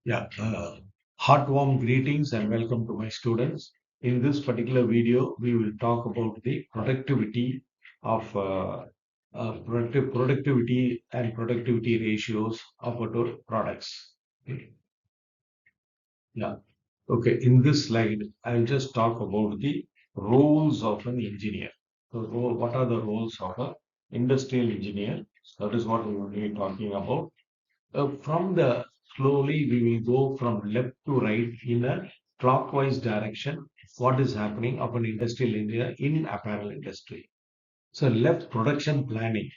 Yeah, heartwarm greetings and welcome to my students. In this particular video, we will talk about the productivity of productivity and productivity ratios of our products. Okay. Yeah. Okay. In this slide, I'll just talk about the roles of an engineer. So, what are the roles of an industrial engineer? That is what we will be talking about. From the slowly we will go from left to right in a clockwise direction. What is happening of an industrial engineer in apparel industry? So left, production planning.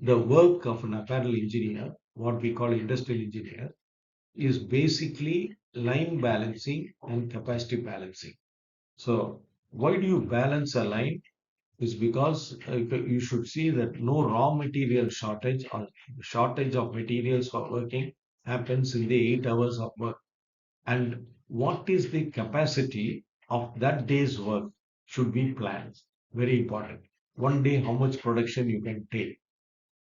The work of an apparel engineer, what we call industrial engineer, is basically line balancing and capacity balancing. So why do you balance a line? Is because you should see that no raw material shortage or shortage of materials for working happens in the 8 hours of work. And what is the capacity of that day's work should be planned. Very important. One day, how much production you can take.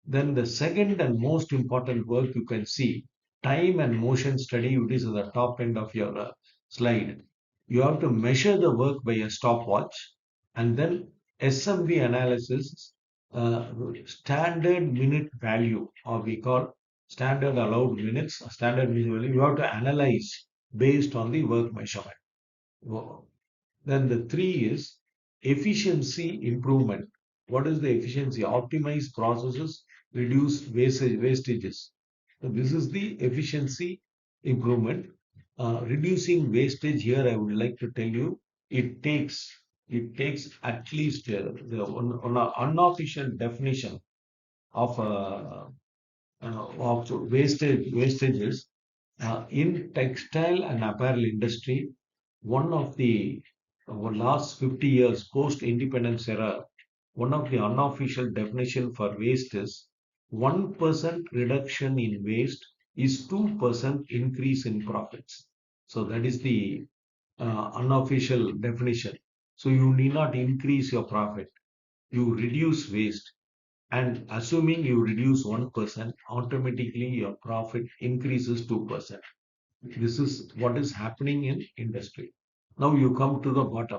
Then the second and most important work you can see, time and motion study, it is at the top end of your slide. You have to measure the work by a stopwatch and then SMV analysis, standard minute value, or we call standard allowed minutes, standard minute value. You have to analyze based on the work measurement. Then the three is efficiency improvement. What is the efficiency? Optimize processes, reduce wastages. So this is the efficiency improvement. Reducing wastage here, I would like to tell you, it takes at least the on a unofficial definition of wastages in textile and apparel industry. One of the last 50 years post independence era, one of the unofficial definition for waste is 1% reduction in waste is 2% increase in profits. So that is the unofficial definition. So you need not increase your profit, you reduce waste, and assuming you reduce 1%, automatically your profit increases 2%. This is what is happening in industry. Now you come to the bottom.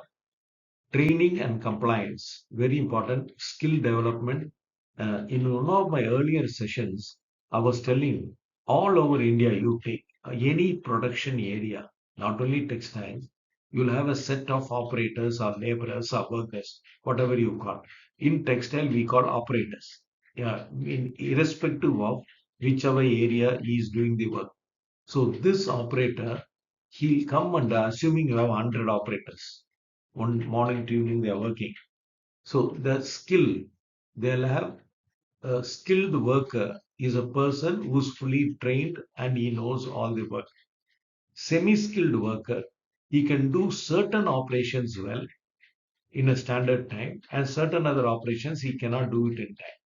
Training and compliance, very important. Skill development. In one of my earlier sessions, I was telling all over India, you take any production area, not only textiles, you'll have a set of operators or laborers or workers, whatever you call. In textile, we call operators. Yeah, irrespective of whichever area he is doing the work. So this operator, he'll come and assuming you have 100 operators. One morning to evening they are working. So the skill, they'll have a skilled worker is a person who's fully trained and he knows all the work. Semi-skilled worker, he can do certain operations well in a standard time and certain other operations he cannot do it in time.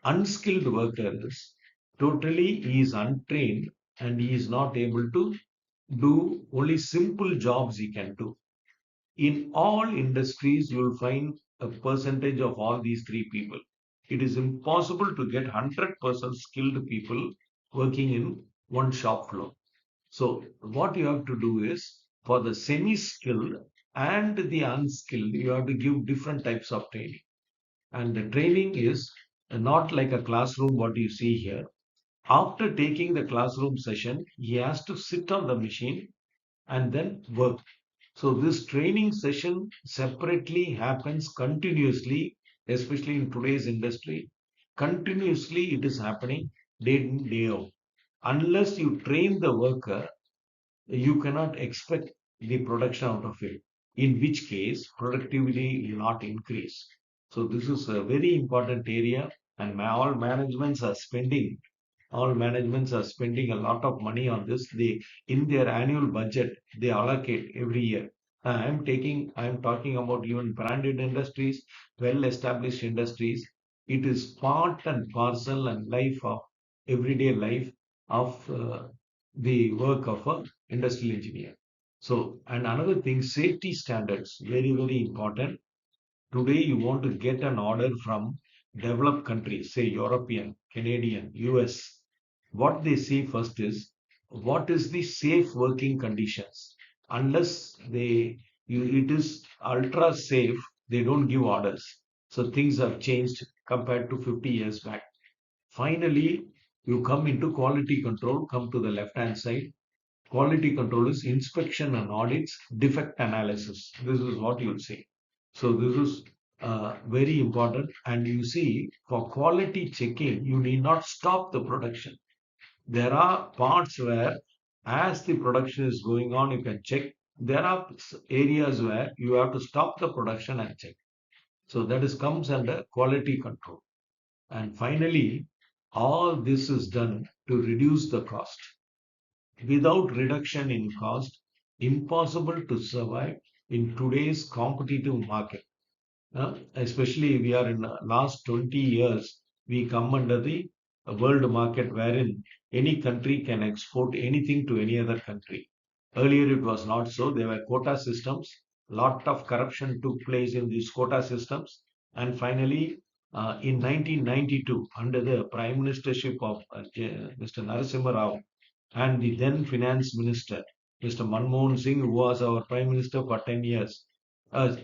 Unskilled worker is totally he is untrained and he is not able to do only simple jobs he can do. In all industries, you will find a percentage of all these three people. It is impossible to get 100% skilled people working in one shop floor. So, what you have to do is for the semi skilled and the unskilled, you have to give different types of training. And the training is not like a classroom, what you see here. After taking the classroom session, he has to sit on the machine and then work. So this training session separately happens continuously, especially in today's industry. Continuously it is happening day in, day out. Unless you train the worker, you cannot expect the production out of it, in which case productivity will not increase. So this is a very important area and all managements are spending a lot of money on this. They in their annual budget they allocate every year. I'm talking about even branded industries, well established industries. It is part and parcel and life of everyday life of the work of a industrial engineer. So, and another thing, safety standards, very, very important. Today, you want to get an order from developed countries, say European, Canadian, US. What they see first is what is the safe working conditions. Unless it is ultra safe, they don't give orders. So things have changed compared to 50 years back. Finally, you come into quality control, come to the left hand side. Quality control is inspection and audits, defect analysis. This is what you'll see. So this is very important. And you see, for quality checking, you need not stop the production. There are parts where, as the production is going on, you can check. There are areas where you have to stop the production and check. So that is comes under quality control. And finally, all this is done to reduce the cost. Without reduction in cost, impossible to survive in today's competitive market. Especially we are in last 20 years, we come under the world market wherein any country can export anything to any other country. Earlier it was not so. There were quota systems. Lot of corruption took place in these quota systems. And finally, in 1992, under the prime ministership of Mr. Narasimha Rao, and the then finance minister, Mr. Manmohan Singh, who was our prime minister for 10 years,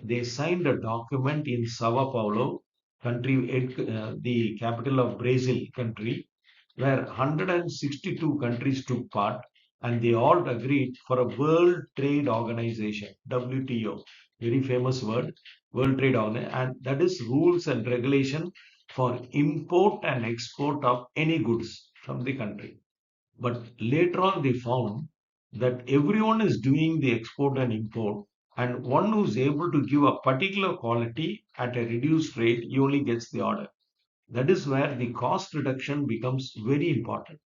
they signed a document in Sao Paulo, the capital of Brazil country, where 162 countries took part, and they all agreed for a World Trade Organization, WTO, very famous word, World Trade Organization, and that is rules and regulation for import and export of any goods from the country. But later on, they found that everyone is doing the export and import, and one who is able to give a particular quality at a reduced rate, he only gets the order. That is where the cost reduction becomes very important.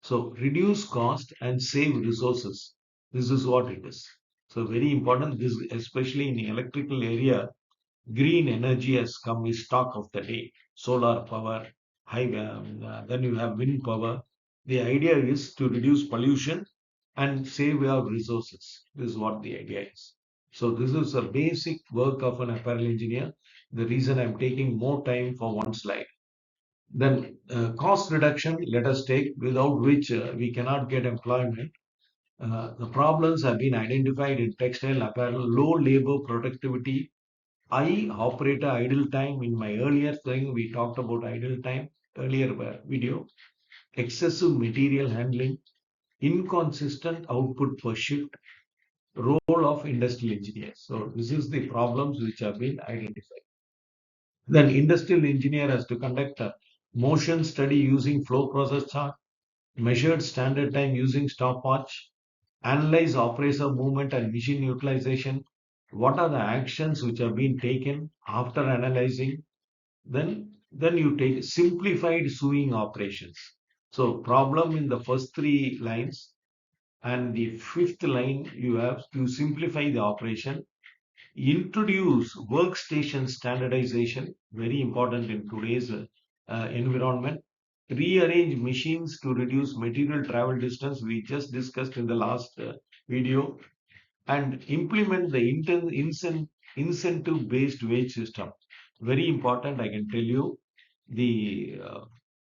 So, reduce cost and save resources. This is what it is. So, very important. This, especially in the electrical area, green energy has come is talk of the day. Solar power, then you have wind power. The idea is to reduce pollution and save your resources. This is what the idea is. So this is a basic work of an apparel engineer. The reason I'm taking more time for one slide. Then cost reduction, let us take, without which we cannot get employment. The problems have been identified in textile apparel: low labor productivity, high operator idle time. In my earlier thing, we talked about idle time, earlier video, excessive material handling, inconsistent output per shift, role of industrial engineers. So this is the problems which have been identified. Then industrial engineer has to conduct a motion study using flow process chart, measured standard time using stopwatch, analyze operator movement and machine utilization. What are the actions which have been taken after analyzing? Then you take simplified sewing operations. So problem in the first three lines, and the fifth line you have to simplify the operation, introduce workstation standardization, very important in today's environment, rearrange machines to reduce material travel distance, we just discussed in the last video, and implement the incentive based wage system. Very important, I can tell you. The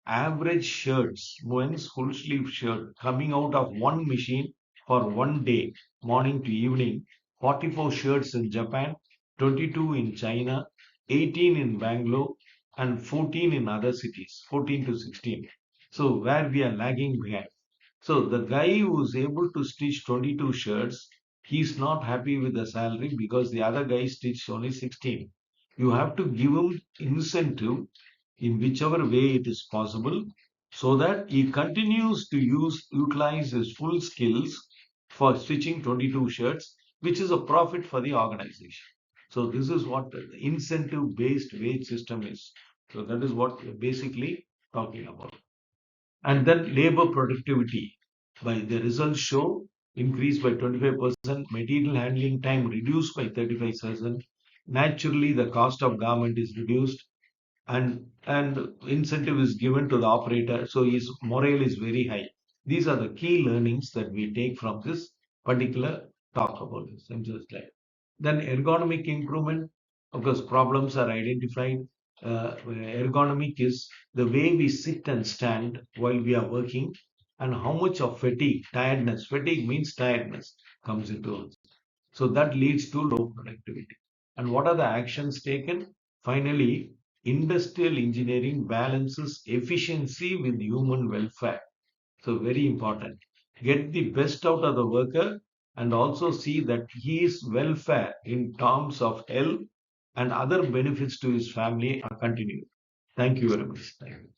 average shirts, men's full sleeve shirt coming out of one machine for one day, morning to evening, 44 shirts in Japan, 22 in China, 18 in Bangalore, and 14 in other cities, 14 to 16. So where we are lagging behind. So the guy who is able to stitch 22 shirts, he's not happy with the salary because the other guy stitched only 16. You have to give him incentive in whichever way it is possible, so that he continues to utilize his full skills for stitching 22 shirts, which is a profit for the organization. So this is what the incentive based wage system is. So that is what we're basically talking about. And then labor productivity, by the results show, increased by 25%, material handling time reduced by 35%. Naturally, the cost of garment is reduced, and incentive is given to the operator, so his morale is very high. These are the key learnings that we take from this particular talk about this. I'm just like, then ergonomic improvement, of course problems are identified. Ergonomic is the way we sit and stand while we are working. and how much of tiredness, fatigue means tiredness, comes into it. So that leads to low productivity. And what are the actions taken? Finally, industrial engineering balances efficiency with human welfare. So very important. Get the best out of the worker and also see that his welfare in terms of health and other benefits to his family are continued. Thank you very much. Thank you.